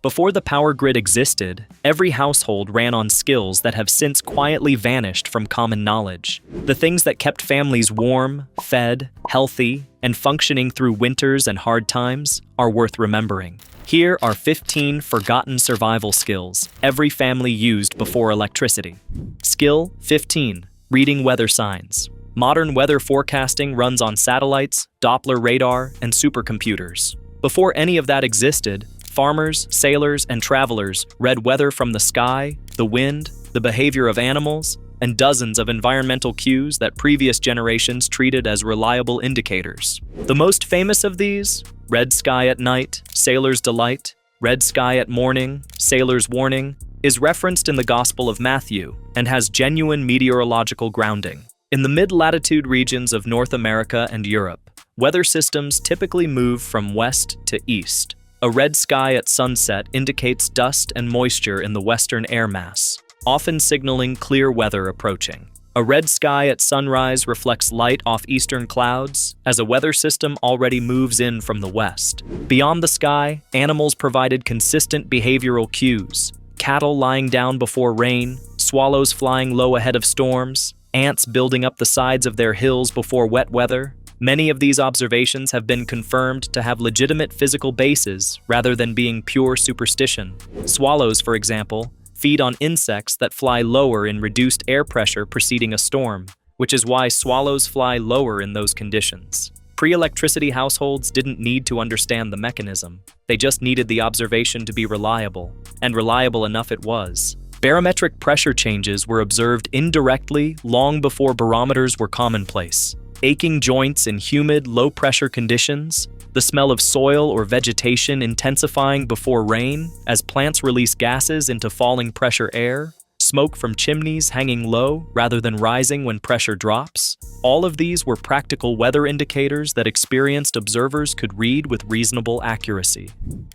Before the power grid existed, every household ran on skills that have since quietly vanished from common knowledge. The things that kept families warm, fed, healthy, and functioning through winters and hard times are worth remembering. Here are 15 forgotten survival skills every family used before electricity. Skill 15. Reading weather signs. Modern weather forecasting runs on satellites, Doppler radar, and supercomputers. Before any of that existed, farmers, sailors, and travelers read weather from the sky, the wind, the behavior of animals, and dozens of environmental cues that previous generations treated as reliable indicators. The most famous of these, red sky at night, sailor's delight, red sky at morning, sailor's warning, is referenced in the Gospel of Matthew and has genuine meteorological grounding. In the mid-latitude regions of North America and Europe, weather systems typically move from west to east. A red sky at sunset indicates dust and moisture in the western air mass, often signaling clear weather approaching. A red sky at sunrise reflects light off eastern clouds, as a weather system already moves in from the west. Beyond the sky, animals provided consistent behavioral cues. Cattle lying down before rain, swallows flying low ahead of storms, ants building up the sides of their hills before wet weather. Many of these observations have been confirmed to have legitimate physical bases rather than being pure superstition. Swallows, for example, feed on insects that fly lower in reduced air pressure preceding a storm, which is why swallows fly lower in those conditions. Pre-electricity households didn't need to understand the mechanism. They just needed the observation to be reliable, and reliable enough it was. Barometric pressure changes were observed indirectly long before barometers were commonplace. Aching joints in humid, low-pressure conditions, the smell of soil or vegetation intensifying before rain as plants release gases into falling pressure air, smoke from chimneys hanging low rather than rising when pressure drops. All of these were practical weather indicators that experienced observers could read with reasonable accuracy.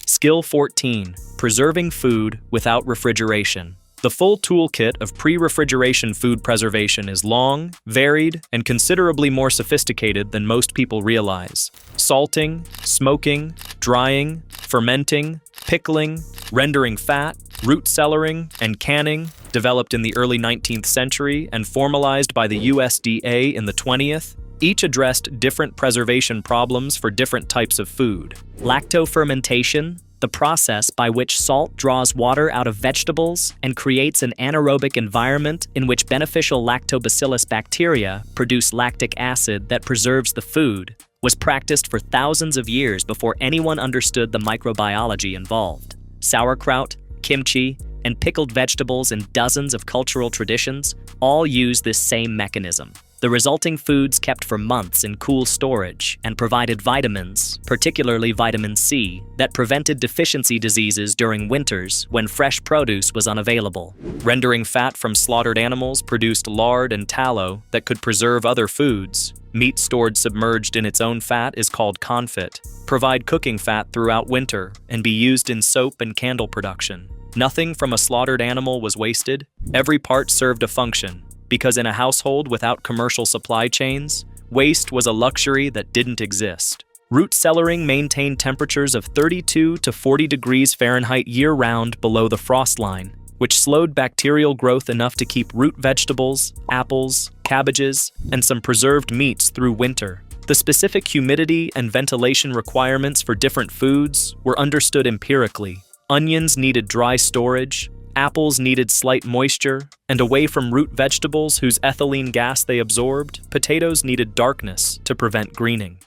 Skill 14. Preserving food without refrigeration. The full toolkit of pre-refrigeration food preservation is long, varied, and considerably more sophisticated than most people realize. Salting, smoking, drying, fermenting, pickling, rendering fat, root cellaring, and canning, developed in the early 19th century and formalized by the USDA in the 20th, each addressed different preservation problems for different types of food. Lactofermentation, the process by which salt draws water out of vegetables and creates an anaerobic environment in which beneficial lactobacillus bacteria produce lactic acid that preserves the food, was practiced for thousands of years before anyone understood the microbiology involved. Sauerkraut, kimchi, and pickled vegetables in dozens of cultural traditions all use this same mechanism. The resulting foods kept for months in cool storage and provided vitamins, particularly vitamin C, that prevented deficiency diseases during winters when fresh produce was unavailable. Rendering fat from slaughtered animals produced lard and tallow that could preserve other foods. Meat stored submerged in its own fat is called confit. Provide cooking fat throughout winter and be used in soap and candle production. Nothing from a slaughtered animal was wasted. Every part served a function. Because in a household without commercial supply chains, waste was a luxury that didn't exist. Root cellaring maintained temperatures of 32 to 40 degrees Fahrenheit year-round below the frost line, which slowed bacterial growth enough to keep root vegetables, apples, cabbages, and some preserved meats through winter. The specific humidity and ventilation requirements for different foods were understood empirically. Onions needed dry storage, apples needed slight moisture, and away from root vegetables whose ethylene gas they absorbed, potatoes needed darkness to prevent greening.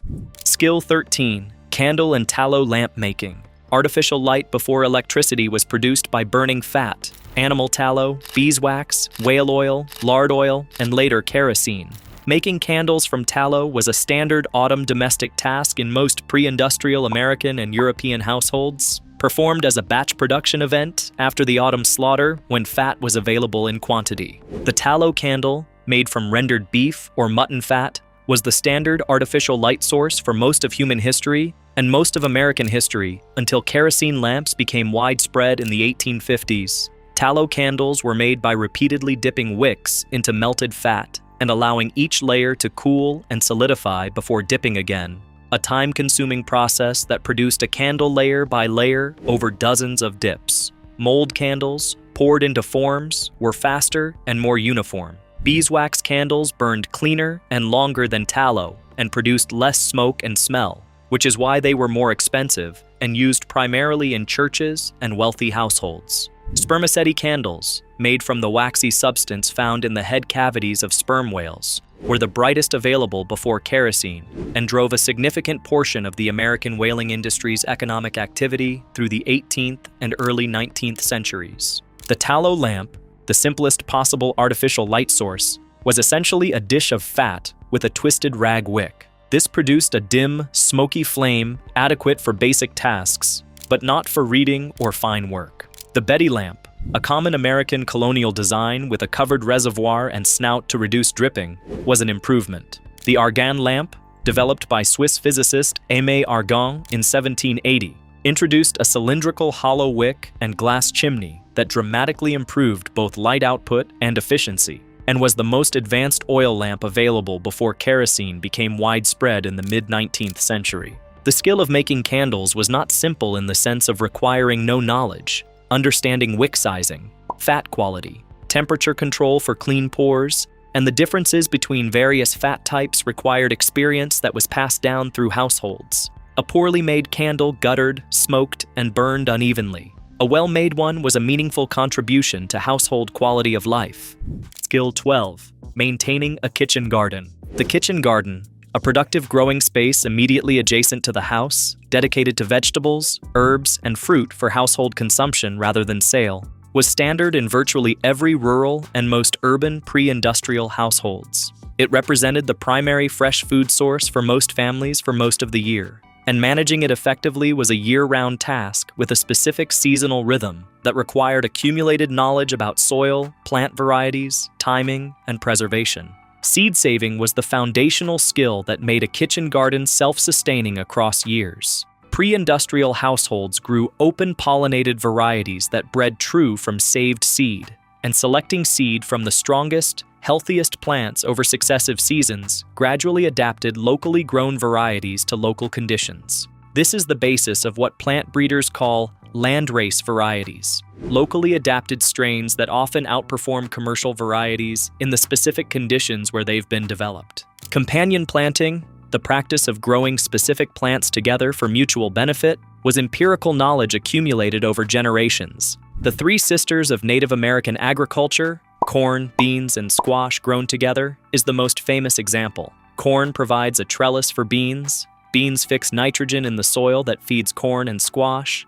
Skill 13. Candle and tallow lamp making. Artificial light before electricity was produced by burning fat, animal tallow, beeswax, whale oil, lard oil, and later kerosene. Making candles from tallow was a standard autumn domestic task in most pre-industrial American and European households, performed as a batch production event after the autumn slaughter when fat was available in quantity. The tallow candle, made from rendered beef or mutton fat, was the standard artificial light source for most of human history and most of American history until kerosene lamps became widespread in the 1850s. Tallow candles were made by repeatedly dipping wicks into melted fat and allowing each layer to cool and solidify before dipping again. a time-consuming process that produced a candle layer by layer over dozens of dips. Mold candles, poured into forms, were faster and more uniform. Beeswax candles burned cleaner and longer than tallow and produced less smoke and smell, which is why they were more expensive and used primarily in churches and wealthy households. Spermaceti candles, made from the waxy substance found in the head cavities of sperm whales, were the brightest available before kerosene and drove a significant portion of the American whaling industry's economic activity through the 18th and early 19th centuries. The tallow lamp, the simplest possible artificial light source, was essentially a dish of fat with a twisted rag wick. This produced a dim, smoky flame adequate for basic tasks, but not for reading or fine work. The Betty lamp, a common American colonial design with a covered reservoir and snout to reduce dripping, was an improvement. The Argand lamp, developed by Swiss physicist Aimé Argand in 1780, introduced a cylindrical hollow wick and glass chimney that dramatically improved both light output and efficiency, and was the most advanced oil lamp available before kerosene became widespread in the mid-19th century. The skill of making candles was not simple in the sense of requiring no knowledge. Understanding wick sizing, fat quality, temperature control for clean pours, and the differences between various fat types required experience that was passed down through households. A poorly made candle guttered, smoked, and burned unevenly. A well-made one was a meaningful contribution to household quality of life. Skill 12. Maintaining a kitchen garden. The kitchen garden, a productive growing space immediately adjacent to the house, dedicated to vegetables, herbs, and fruit for household consumption rather than sale, was standard in virtually every rural and most urban pre-industrial households. It represented the primary fresh food source for most families for most of the year, and managing it effectively was a year-round task with a specific seasonal rhythm that required accumulated knowledge about soil, plant varieties, timing, and preservation. Seed saving was the foundational skill that made a kitchen garden self-sustaining across years. Pre-industrial households grew open-pollinated varieties that bred true from saved seed, and selecting seed from the strongest, healthiest plants over successive seasons gradually adapted locally grown varieties to local conditions. This is the basis of what plant breeders call landrace varieties, locally adapted strains that often outperform commercial varieties in the specific conditions where they've been developed. Companion planting, the practice of growing specific plants together for mutual benefit, was empirical knowledge accumulated over generations. The three sisters of Native American agriculture, corn, beans, and squash grown together, is the most famous example. Corn provides a trellis for beans, beans fix nitrogen in the soil that feeds corn and squash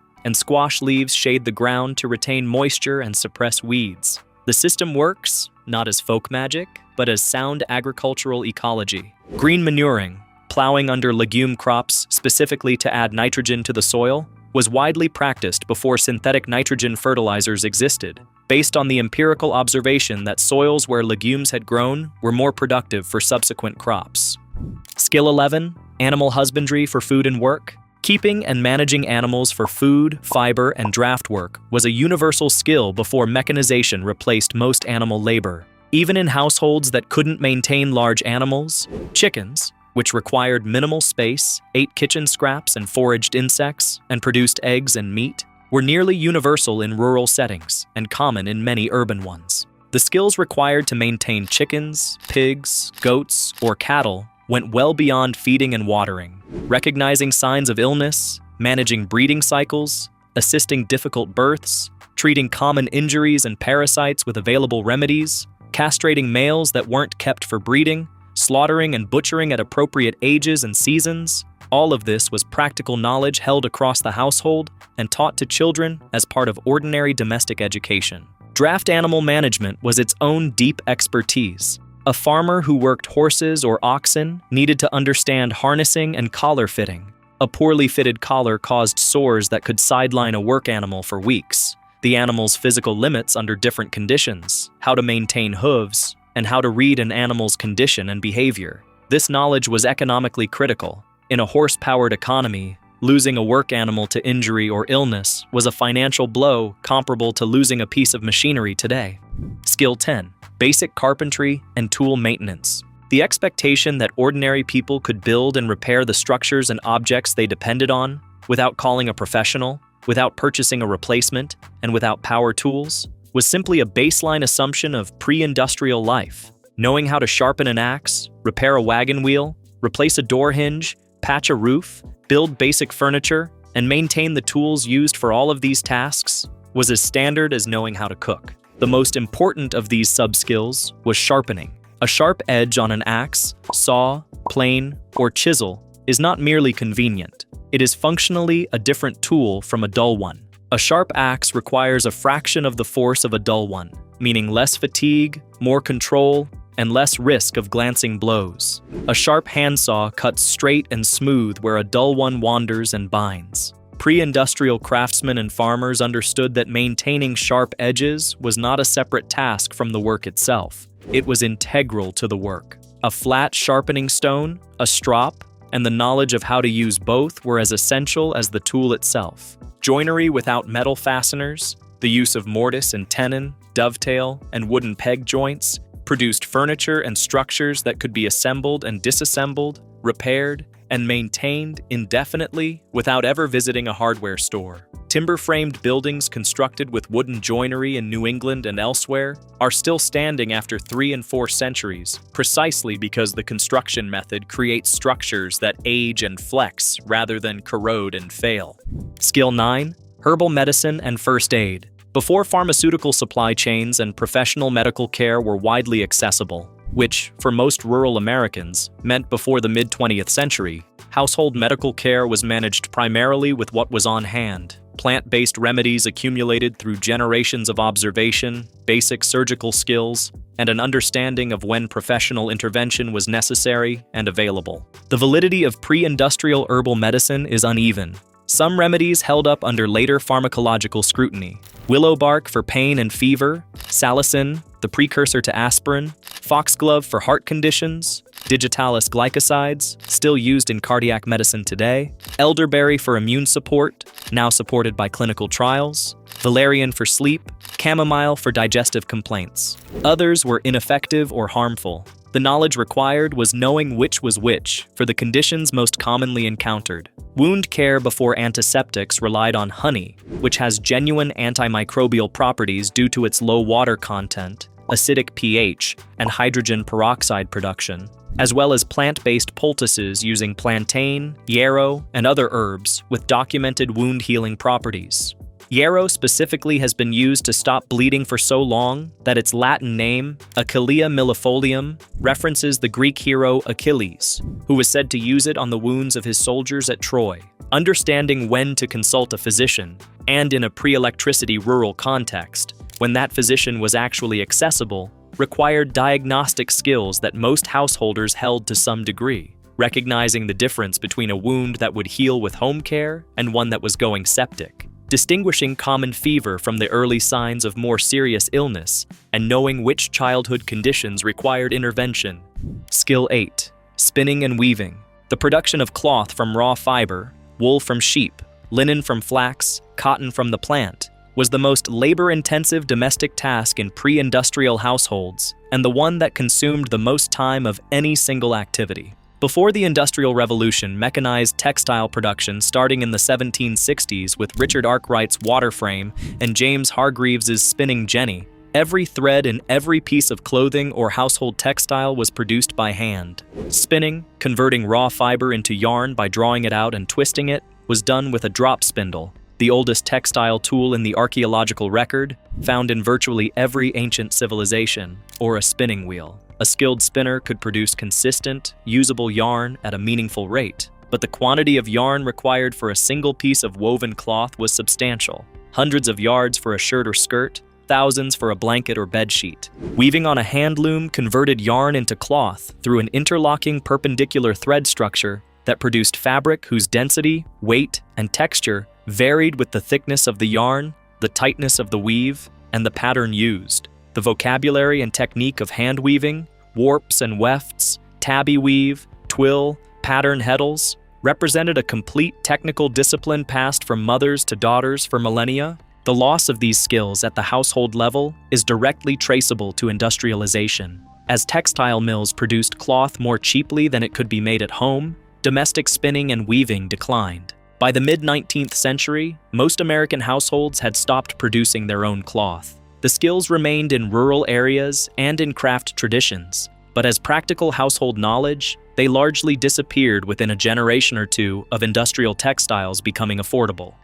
leaves shade the ground to retain moisture and suppress weeds. The system works, not as folk magic, but as sound agricultural ecology. Green manuring, plowing under legume crops specifically to add nitrogen to the soil, was widely practiced before synthetic nitrogen fertilizers existed, based on the empirical observation that soils where legumes had grown were more productive for subsequent crops. Skill 11. Animal husbandry for food and work. Keeping and managing animals for food, fiber, and draft work was a universal skill before mechanization replaced most animal labor. Even in households that couldn't maintain large animals, chickens, which required minimal space, ate kitchen scraps and foraged insects, and produced eggs and meat, were nearly universal in rural settings and common in many urban ones. The skills required to maintain chickens, pigs, goats, or cattle went well beyond feeding and watering. Recognizing signs of illness, managing breeding cycles, assisting difficult births, treating common injuries and parasites with available remedies, castrating males that weren't kept for breeding, slaughtering and butchering at appropriate ages and seasons, all of this was practical knowledge held across the household and taught to children as part of ordinary domestic education. Draft animal management was its own deep expertise. A farmer who worked horses or oxen needed to understand harnessing and collar fitting. A poorly fitted collar caused sores that could sideline a work animal for weeks. The animal's physical limits under different conditions, how to maintain hooves, and how to read an animal's condition and behavior. This knowledge was economically critical. In a horse-powered economy, losing a work animal to injury or illness was a financial blow comparable to losing a piece of machinery today. Skill 10. Basic carpentry and tool maintenance. The expectation that ordinary people could build and repair the structures and objects they depended on without calling a professional, without purchasing a replacement, and without power tools was simply a baseline assumption of pre-industrial life. Knowing how to sharpen an axe, repair a wagon wheel, replace a door hinge, patch a roof, build basic furniture, and maintain the tools used for all of these tasks was as standard as knowing how to cook. The most important of these sub-skills was sharpening. A sharp edge on an axe, saw, plane, or chisel is not merely convenient. It is functionally a different tool from a dull one. A sharp axe requires a fraction of the force of a dull one, meaning less fatigue, more control, and less risk of glancing blows. A sharp handsaw cuts straight and smooth where a dull one wanders and binds. Pre-industrial craftsmen and farmers understood that maintaining sharp edges was not a separate task from the work itself. It was integral to the work. A flat sharpening stone, a strop, and the knowledge of how to use both were as essential as the tool itself. Joinery without metal fasteners, the use of mortise and tenon, dovetail, and wooden peg joints produced furniture and structures that could be assembled and disassembled, repaired, and maintained indefinitely without ever visiting a hardware store. Timber-framed buildings constructed with wooden joinery in New England and elsewhere are still standing after 3 and 4 centuries, precisely because the construction method creates structures that age and flex rather than corrode and fail. Skill 9: Herbal medicine and first aid. Before pharmaceutical supply chains and professional medical care were widely accessible, which, for most rural Americans, meant before the mid-20th century, household medical care was managed primarily with what was on hand. Plant-based remedies accumulated through generations of observation, basic surgical skills, and an understanding of when professional intervention was necessary and available. The validity of pre-industrial herbal medicine is uneven. Some remedies held up under later pharmacological scrutiny. Willow bark for pain and fever, salicin, the precursor to aspirin, foxglove for heart conditions, digitalis glycosides, still used in cardiac medicine today, elderberry for immune support, now supported by clinical trials, valerian for sleep, chamomile for digestive complaints. Others were ineffective or harmful. The knowledge required was knowing which was which for the conditions most commonly encountered. Wound care before antiseptics relied on honey, which has genuine antimicrobial properties due to its low water content, acidic pH, and hydrogen peroxide production, as well as plant-based poultices using plantain, yarrow, and other herbs with documented wound-healing properties. Yarrow specifically has been used to stop bleeding for so long that its Latin name, Achillea millefolium, references the Greek hero Achilles, who was said to use it on the wounds of his soldiers at Troy. Understanding when to consult a physician, and in a pre-electricity rural context, when that physician was actually accessible, required diagnostic skills that most householders held to some degree, recognizing the difference between a wound that would heal with home care and one that was going septic. Distinguishing common fever from the early signs of more serious illness, and knowing which childhood conditions required intervention. Skill 8: Spinning and weaving. The production of cloth from raw fiber, wool from sheep, linen from flax, cotton from the plant, was the most labor-intensive domestic task in pre-industrial households, and the one that consumed the most time of any single activity. Before the Industrial Revolution, mechanized textile production starting in the 1760s with Richard Arkwright's water frame and James Hargreaves's spinning jenny, every thread in every piece of clothing or household textile was produced by hand. Spinning, converting raw fiber into yarn by drawing it out and twisting it, was done with a drop spindle, the oldest textile tool in the archaeological record, found in virtually every ancient civilization, or a spinning wheel. A skilled spinner could produce consistent, usable yarn at a meaningful rate, but the quantity of yarn required for a single piece of woven cloth was substantial. Hundreds of yards for a shirt or skirt, thousands for a blanket or bed sheet. Weaving on a hand loom converted yarn into cloth through an interlocking perpendicular thread structure that produced fabric whose density, weight, and texture varied with the thickness of the yarn, the tightness of the weave, and the pattern used. The vocabulary and technique of hand weaving, warps and wefts, tabby weave, twill, pattern heddles, represented a complete technical discipline passed from mothers to daughters for millennia. The loss of these skills at the household level is directly traceable to industrialization. As textile mills produced cloth more cheaply than it could be made at home, domestic spinning and weaving declined. By the mid-19th century, most American households had stopped producing their own cloth. The skills remained in rural areas and in craft traditions, but as practical household knowledge, they largely disappeared within a generation or two of industrial textiles becoming affordable.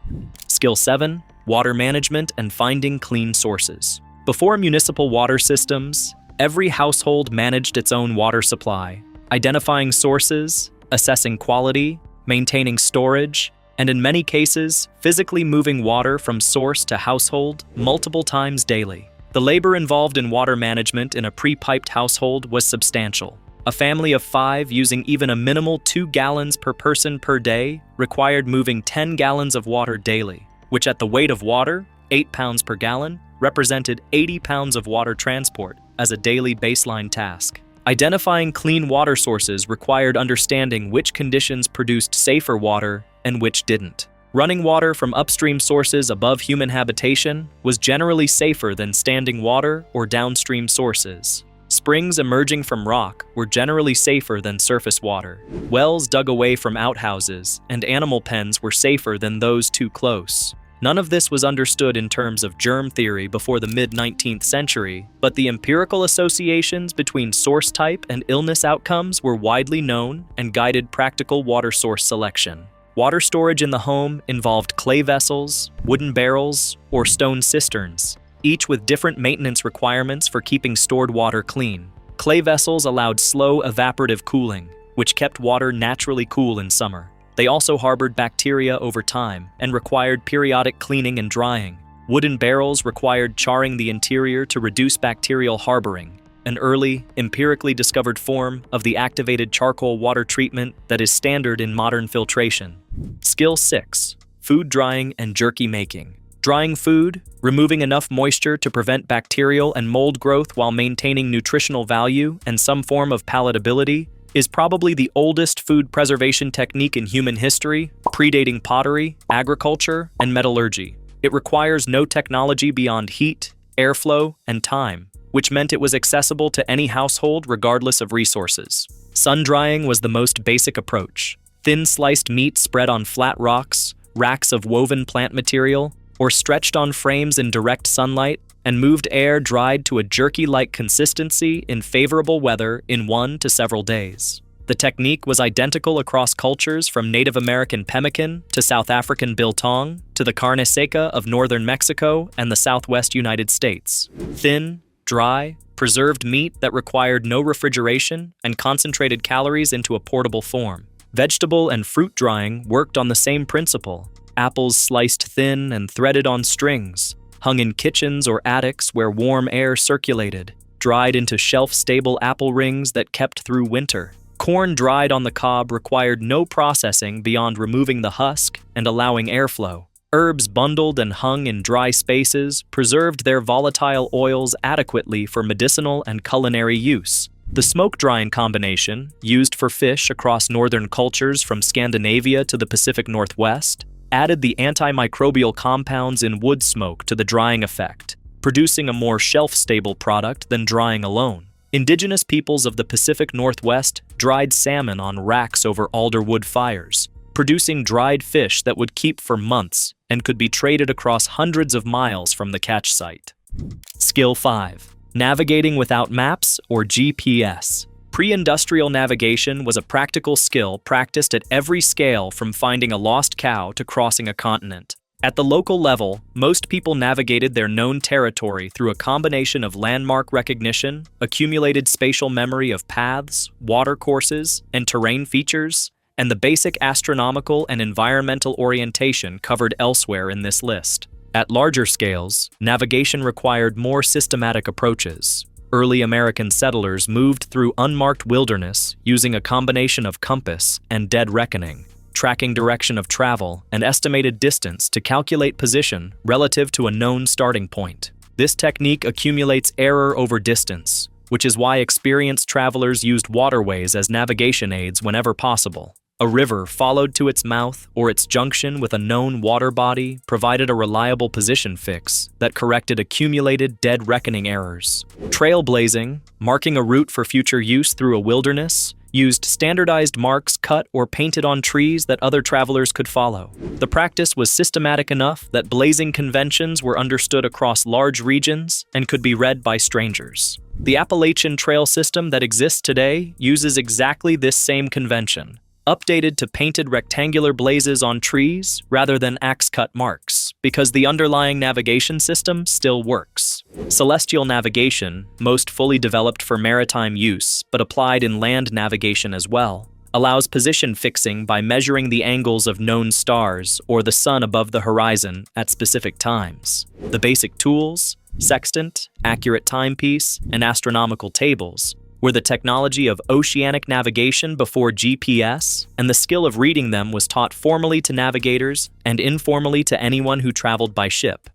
Skill 7: water management and finding clean sources. Before municipal water systems, every household managed its own water supply, identifying sources, assessing quality, maintaining storage, and in many cases, physically moving water from source to household multiple times daily. The labor involved in water management in a pre-piped household was substantial. A family of 5 using even a minimal 2 gallons per person per day required moving 10 gallons of water daily, which at the weight of water, 8 pounds per gallon, represented 80 pounds of water transport as a daily baseline task. Identifying clean water sources required understanding which conditions produced safer water and which didn't. Running water from upstream sources above human habitation was generally safer than standing water or downstream sources. Springs emerging from rock were generally safer than surface water. Wells dug away from outhouses and animal pens were safer than those too close. None of this was understood in terms of germ theory before the mid-19th century, but the empirical associations between source type and illness outcomes were widely known and guided practical water source selection. Water storage in the home involved clay vessels, wooden barrels, or stone cisterns, each with different maintenance requirements for keeping stored water clean. Clay vessels allowed slow evaporative cooling, which kept water naturally cool in summer. They also harbored bacteria over time and required periodic cleaning and drying. Wooden barrels required charring the interior to reduce bacterial harboring, an early, empirically discovered form of the activated charcoal water treatment that is standard in modern filtration. Skill 6: food drying and jerky making. Drying food, removing enough moisture to prevent bacterial and mold growth while maintaining nutritional value and some form of palatability, is probably the oldest food preservation technique in human history, predating pottery, agriculture, and metallurgy. It requires no technology beyond heat, airflow, and time, which meant it was accessible to any household regardless of resources. Sun drying was the most basic approach. Thin sliced meat spread on flat rocks, racks of woven plant material, or stretched on frames in direct sunlight, and moved air dried to a jerky-like consistency in favorable weather in 1 to several days. The technique was identical across cultures from Native American pemmican to South African biltong to the carne seca of northern Mexico and the southwest United States. Thin, dry, preserved meat that required no refrigeration and concentrated calories into a portable form. Vegetable and fruit drying worked on the same principle. Apples sliced thin and threaded on strings, hung in kitchens or attics where warm air circulated, dried into shelf-stable apple rings that kept through winter. Corn dried on the cob required no processing beyond removing the husk and allowing airflow. Herbs bundled and hung in dry spaces preserved their volatile oils adequately for medicinal and culinary use. The smoke-drying combination, used for fish across northern cultures from Scandinavia to the Pacific Northwest, added the antimicrobial compounds in wood smoke to the drying effect, producing a more shelf-stable product than drying alone. Indigenous peoples of the Pacific Northwest dried salmon on racks over alderwood fires, producing dried fish that would keep for months and could be traded across hundreds of miles from the catch site. Skill 5: navigating without maps or GPS. Pre-industrial navigation was a practical skill practiced at every scale, from finding a lost cow to crossing a continent. At the local level, most people navigated their known territory through a combination of landmark recognition, accumulated spatial memory of paths, watercourses, and terrain features, and the basic astronomical and environmental orientation covered elsewhere in this list. At larger scales, navigation required more systematic approaches. Early American settlers moved through unmarked wilderness using a combination of compass and dead reckoning, tracking direction of travel and estimated distance to calculate position relative to a known starting point. This technique accumulates error over distance, which is why experienced travelers used waterways as navigation aids whenever possible. A river followed to its mouth or its junction with a known water body provided a reliable position fix that corrected accumulated dead reckoning errors. Trailblazing, marking a route for future use through a wilderness, used standardized marks cut or painted on trees that other travelers could follow. The practice was systematic enough that blazing conventions were understood across large regions and could be read by strangers. The Appalachian Trail system that exists today uses exactly this same convention, updated to painted rectangular blazes on trees rather than axe-cut marks, because the underlying navigation system still works. Celestial navigation, most fully developed for maritime use but applied in land navigation as well, allows position fixing by measuring the angles of known stars or the sun above the horizon at specific times. The basic tools, sextant, accurate timepiece, and astronomical tables, were the technology of oceanic navigation before GPS, and the skill of reading them was taught formally to navigators and informally to anyone who traveled by ship.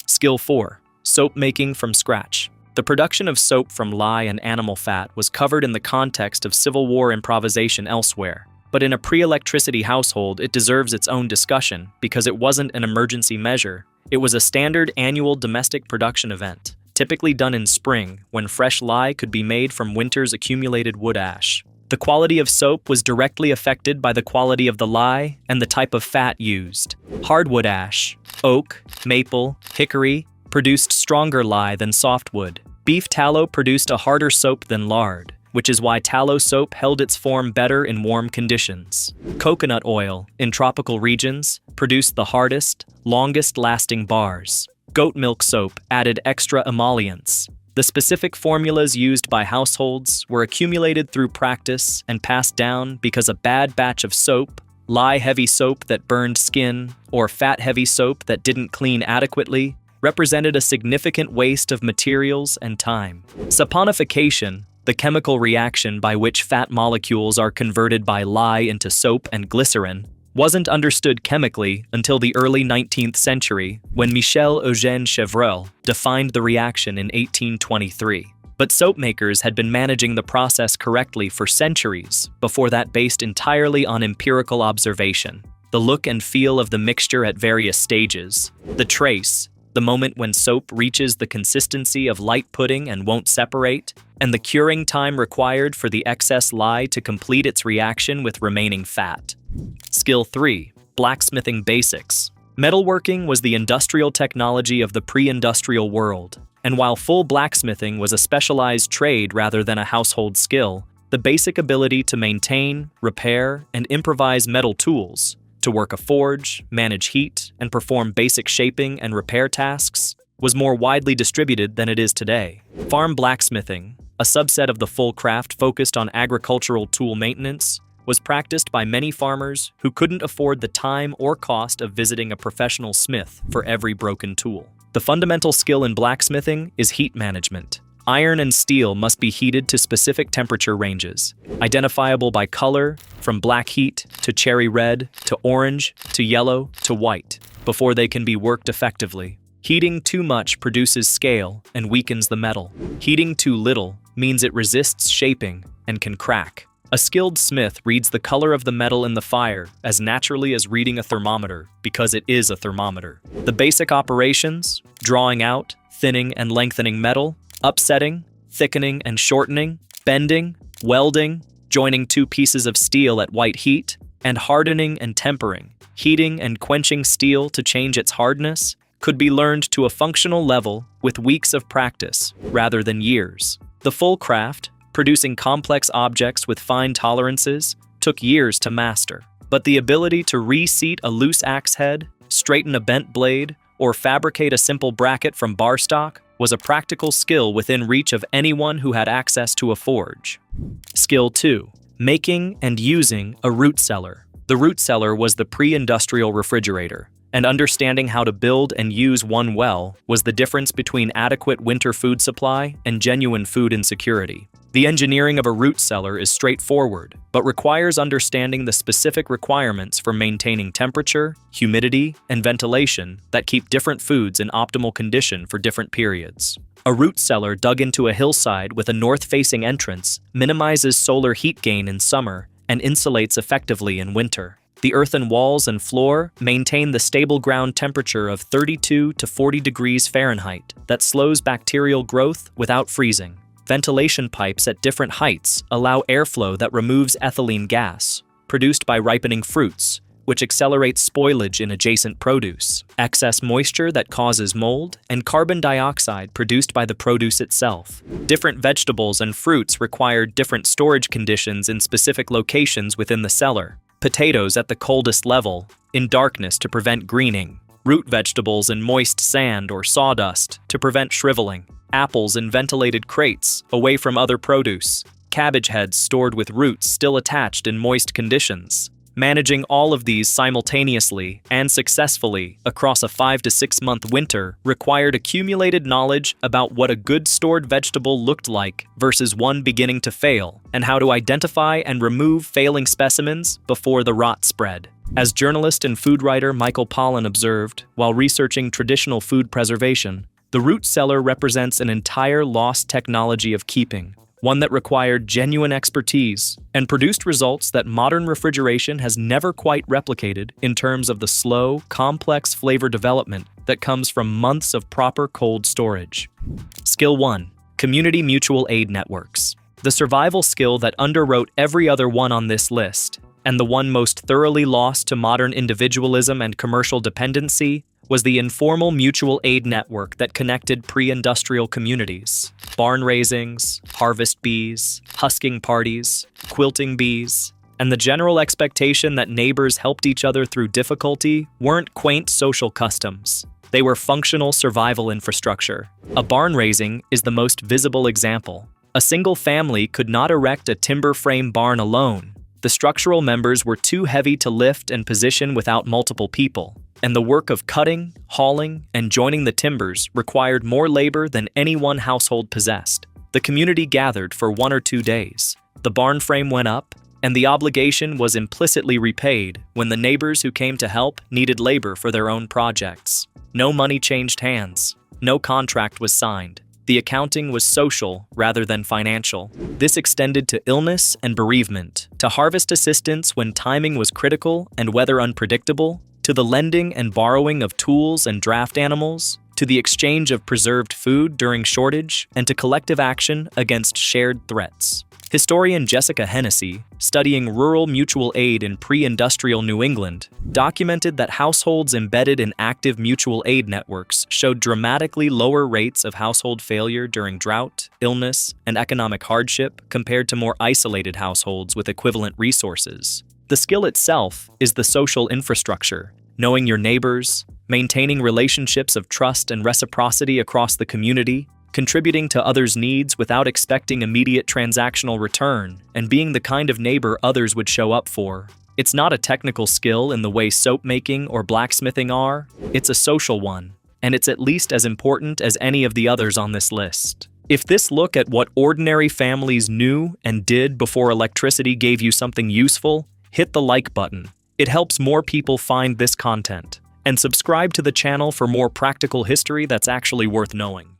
Skill 4. Soap making from scratch. The production of soap from lye and animal fat was covered in the context of Civil War improvisation elsewhere, but in a pre-electricity household it deserves its own discussion because it wasn't an emergency measure. It was a standard annual domestic production event, typically done in spring, when fresh lye could be made from winter's accumulated wood ash. The quality of soap was directly affected by the quality of the lye and the type of fat used. Hardwood ash, oak, maple, hickory, produced stronger lye than softwood. Beef tallow produced a harder soap than lard, which is why tallow soap held its form better in warm conditions. Coconut oil, in tropical regions, produced the hardest, longest-lasting bars. Goat milk soap added extra emollients. The specific formulas used by households were accumulated through practice and passed down because a bad batch of soap, lye-heavy soap that burned skin, or fat-heavy soap that didn't clean adequately, represented a significant waste of materials and time. Saponification, the chemical reaction by which fat molecules are converted by lye into soap and glycerin, wasn't understood chemically until the early 19th century, when Michel-Eugène Chevreul defined the reaction in 1823. But soap makers had been managing the process correctly for centuries before that, based entirely on empirical observation. The look and feel of the mixture at various stages, the trace, the moment when soap reaches the consistency of light pudding and won't separate, and the curing time required for the excess lye to complete its reaction with remaining fat. Skill 3. Blacksmithing basics. Metalworking was the industrial technology of the pre-industrial world, and while full blacksmithing was a specialized trade rather than a household skill, the basic ability to maintain, repair, and improvise metal tools, to work a forge, manage heat, and perform basic shaping and repair tasks, was more widely distributed than it is today. Farm blacksmithing, a subset of the full craft focused on agricultural tool maintenance, was practiced by many farmers who couldn't afford the time or cost of visiting a professional smith for every broken tool. The fundamental skill in blacksmithing is heat management. Iron and steel must be heated to specific temperature ranges, identifiable by color, from black heat to cherry red to orange to yellow to white, before they can be worked effectively. Heating too much produces scale and weakens the metal. Heating too little means it resists shaping and can crack. A skilled smith reads the color of the metal in the fire as naturally as reading a thermometer, because it is a thermometer. The basic operations, drawing out, thinning and lengthening metal, upsetting, thickening and shortening, bending, welding, joining two pieces of steel at white heat, and hardening and tempering, heating and quenching steel to change its hardness, could be learned to a functional level with weeks of practice rather than years. The full craft, producing complex objects with fine tolerances, took years to master. But the ability to reseat a loose axe head, straighten a bent blade, or fabricate a simple bracket from bar stock was a practical skill within reach of anyone who had access to a forge. Skill 2. Making and using a root cellar. The root cellar was the pre-industrial refrigerator, and understanding how to build and use one well was the difference between adequate winter food supply and genuine food insecurity. The engineering of a root cellar is straightforward, but requires understanding the specific requirements for maintaining temperature, humidity, and ventilation that keep different foods in optimal condition for different periods. A root cellar dug into a hillside with a north-facing entrance minimizes solar heat gain in summer and insulates effectively in winter. The earthen walls and floor maintain the stable ground temperature of 32 to 40 degrees Fahrenheit that slows bacterial growth without freezing. Ventilation pipes at different heights allow airflow that removes ethylene gas, produced by ripening fruits, which accelerates spoilage in adjacent produce, excess moisture that causes mold, and carbon dioxide produced by the produce itself. Different vegetables and fruits require different storage conditions in specific locations within the cellar. Potatoes at the coldest level, in darkness to prevent greening. Root vegetables in moist sand or sawdust to prevent shriveling. Apples in ventilated crates, away from other produce. Cabbage heads stored with roots still attached in moist conditions. Managing all of these simultaneously and successfully across a 5 to 6 month winter required accumulated knowledge about what a good stored vegetable looked like versus one beginning to fail, and how to identify and remove failing specimens before the rot spread. As journalist and food writer Michael Pollan observed while researching traditional food preservation, the root cellar represents an entire lost technology of keeping, one that required genuine expertise and produced results that modern refrigeration has never quite replicated in terms of the slow, complex flavor development that comes from months of proper cold storage. Skill 1. Community mutual aid networks. The survival skill that underwrote every other one on this list, and the one most thoroughly lost to modern individualism and commercial dependency, was the informal mutual aid network that connected pre-industrial communities. Barn raisings, harvest bees, husking parties, quilting bees, and the general expectation that neighbors helped each other through difficulty weren't quaint social customs. They were functional survival infrastructure. A barn raising is the most visible example. A single family could not erect a timber frame barn alone. The structural members were too heavy to lift and position without multiple people, and the work of cutting, hauling, and joining the timbers required more labor than any one household possessed. The community gathered for 1 or 2 days. The barn frame went up, and the obligation was implicitly repaid when the neighbors who came to help needed labor for their own projects. No money changed hands. No contract was signed. The accounting was social rather than financial. This extended to illness and bereavement, to harvest assistance when timing was critical and weather unpredictable, to the lending and borrowing of tools and draft animals, to the exchange of preserved food during shortage, and to collective action against shared threats. Historian Jessica Hennessy, studying rural mutual aid in pre-industrial New England, documented that households embedded in active mutual aid networks showed dramatically lower rates of household failure during drought, illness, and economic hardship compared to more isolated households with equivalent resources. The skill itself is the social infrastructure, knowing your neighbors, maintaining relationships of trust and reciprocity across the community, contributing to others' needs without expecting immediate transactional return, and being the kind of neighbor others would show up for. It's not a technical skill in the way soap making or blacksmithing are, it's a social one, and it's at least as important as any of the others on this list. If this look at what ordinary families knew and did before electricity gave you something useful, hit the like button. It helps more people find this content. And subscribe to the channel for more practical history that's actually worth knowing.